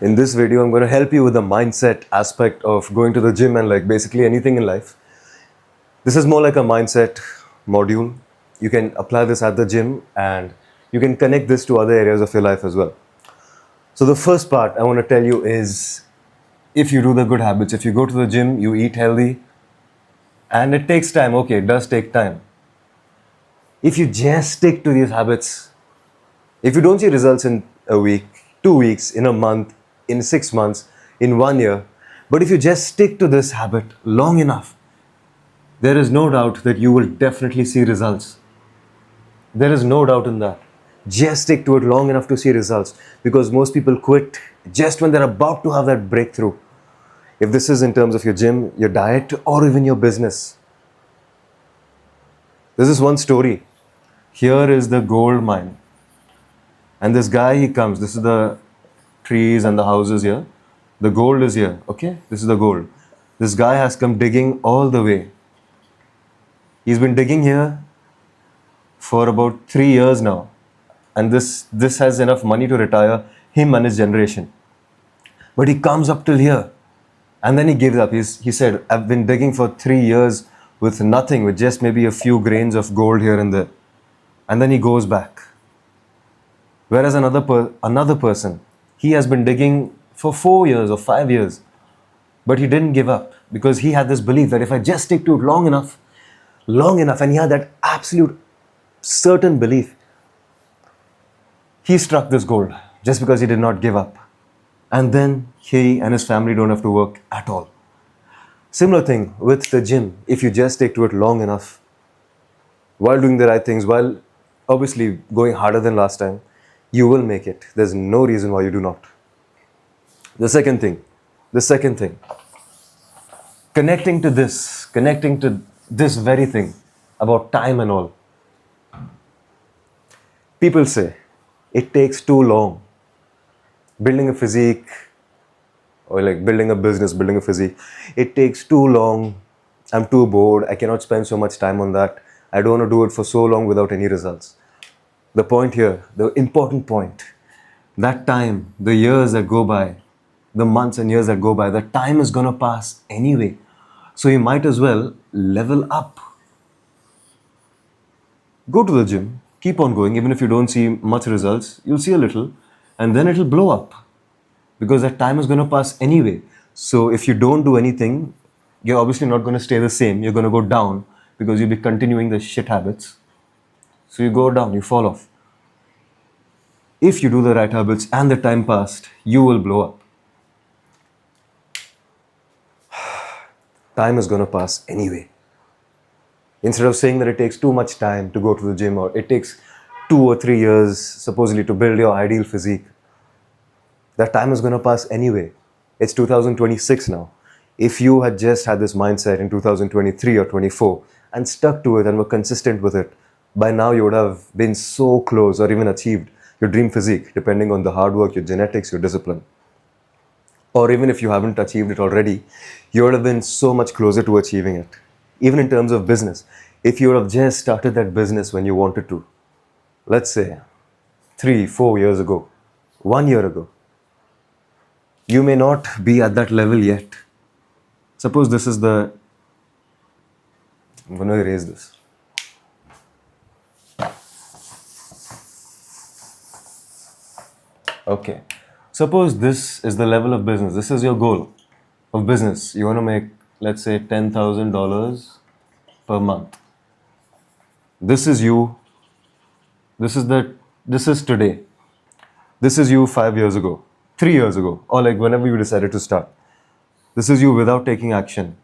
In this video, I'm going to help you with the mindset aspect of going to the gym and like basically anything in life. This is more like a mindset module. You can apply this at the gym and you can connect this to other areas of your life as well. So the first part I want to tell you is if you do the good habits, if you go to the gym, you eat healthy, and it takes time. Okay, it does take time. If you just stick to these habits, if you don't see results in a week, 2 weeks, in a month, in 6 months, in 1 year, but if you just stick to this habit long enough, there is no doubt that you will definitely see results. There is no doubt in that. Just stick to it long enough to see results, because most people quit just when they're about to have that breakthrough. If this is in terms of your gym, your diet, or even your business. This is one story. Here is the gold mine. And this guy, he comes. This is the trees and the houses here. The gold is here, okay? This is the gold. This guy has come digging all the way. He's been digging here for about 3 years now. And this has enough money to retire him and his generation. But he comes up till here. And then he gives up. He said, I've been digging for 3 years with nothing, with just maybe a few grains of gold here and there. And then he goes back. Whereas another person, he has been digging for 4 years or 5 years, but he didn't give up because he had this belief that if I just stick to it long enough, and he had that absolute certain belief, he struck this gold just because he did not give up. And then he and his family don't have to work at all. Similar thing with the gym. If you just stick to it long enough, while doing the right things, while obviously going harder than last time, you will make it. There's no reason why you do not. The second thing, connecting to this very thing about time and all. People say it takes too long. Building a physique, or like building a business, building a physique, it takes too long. I'm too bored. I cannot spend so much time on that. I don't want to do it for so long without any results. The point here, the important point, that time, the years that go by, the months and years that go by, the time is going to pass anyway. So you might as well level up. Go to the gym, keep on going, even if you don't see much results, you'll see a little, and then it'll blow up. Because that time is going to pass anyway. So if you don't do anything, you're obviously not going to stay the same. You're going to go down because you'll be continuing the shit habits. So you go down, you fall off. If you do the right habits and the time passed, you will blow up. Time is going to pass anyway. Instead of saying that it takes too much time to go to the gym, or it takes 2 or 3 years supposedly to build your ideal physique, that time is going to pass anyway. It's 2026 now. If you had just had this mindset in 2023 or 24 and stuck to it and were consistent with it, by now you would have been so close or even achieved your dream physique, depending on the hard work, your genetics, your discipline. Or even if you haven't achieved it already, you would have been so much closer to achieving it. Even in terms of business, if you would have just started that business when you wanted to, let's say 3-4 years ago, 1 year ago, you may not be at that level yet. Suppose this is the... I'm going to erase this. Okay. Suppose this is the level of business. This is your goal of business. You want to make, let's say, $10,000 per month. This is you. This is today. This is you 5 years ago, 3 years ago, or like whenever you decided to start. This is you without taking action.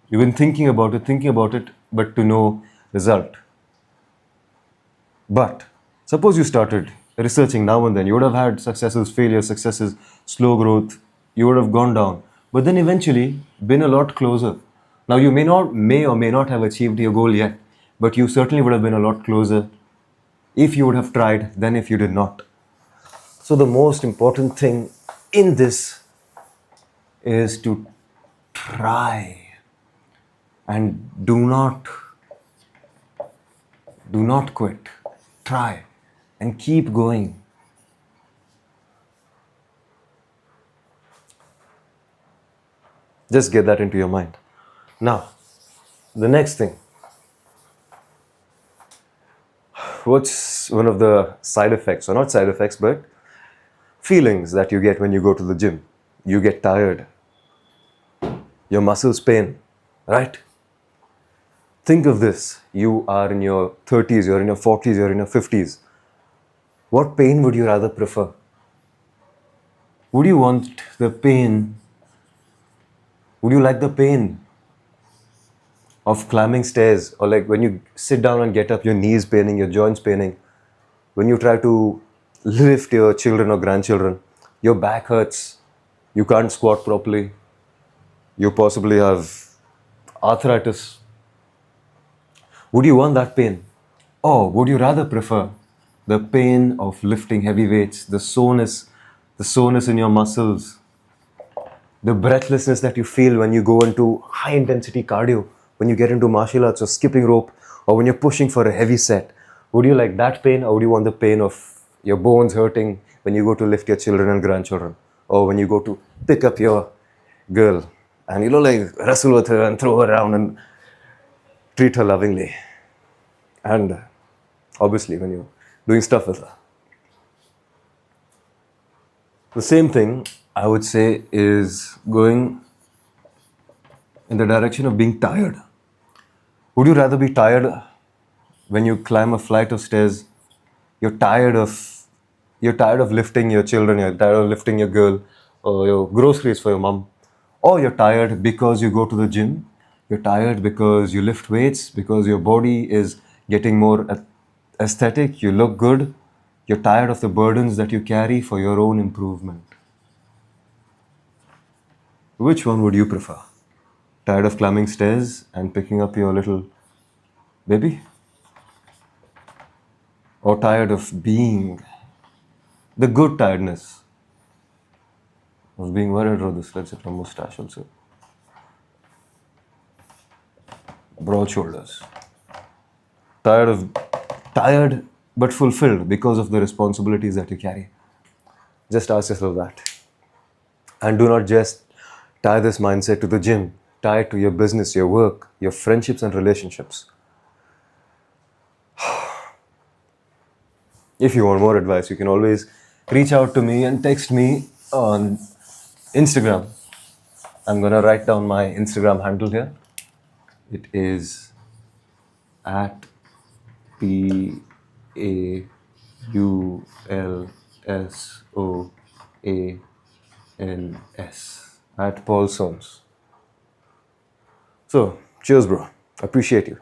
You've been thinking about it, but to no result. But suppose you started researching now and then. You would have had successes, failures, successes, slow growth. You would have gone down, but then eventually been a lot closer. Now you may or may not have achieved your goal yet, but you certainly would have been a lot closer if you would have tried than if you did not. So the most important thing in this is to try, and do not quit. Try and keep going. Just get that into your mind. Now, the next thing. What's one of the side effects, or not side effects, but feelings that you get when you go to the gym? You get tired. Your muscles pain, right? Think of this. You are in your 30s, you're in your 40s, you're in your 50s. What pain would you rather prefer? Would you want the pain? Would you like the pain of climbing stairs, or like when you sit down and get up, your knees paining, your joints paining? When you try to lift your children or grandchildren, your back hurts, you can't squat properly, you possibly have arthritis. Would you want that pain? Or would you rather prefer the pain of lifting heavy weights, the soreness in your muscles, the breathlessness that you feel when you go into high intensity cardio, when you get into martial arts or skipping rope, or when you're pushing for a heavy set? Would you like that pain, or would you want the pain of your bones hurting when you go to lift your children and grandchildren, or when you go to pick up your girl and like wrestle with her and throw her around and treat her lovingly? And obviously, when you're doing stuff with her. The same thing, I would say, is going in the direction of being tired. Would you rather be tired when you climb a flight of stairs? You're tired of lifting your children, you're tired of lifting your girl or your groceries for your mom. Or you're tired because you go to the gym, you're tired because you lift weights, because your body is getting more aesthetic, you look good, you're tired of the burdens that you carry for your own improvement. Which one would you prefer? Tired of climbing stairs and picking up your little baby? Or tired of being the good tiredness of being worried or this, let's say, a mustache also. Broad shoulders. Tired but fulfilled because of the responsibilities that you carry. Just ask yourself that. And do not just tie this mindset to the gym. Tie it to your business, your work, your friendships and relationships. If you want more advice, you can always reach out to me and text me on Instagram. I'm going to write down my Instagram handle here. It is at PAULSOANS at Paul Soames. So, cheers, bro. Appreciate you.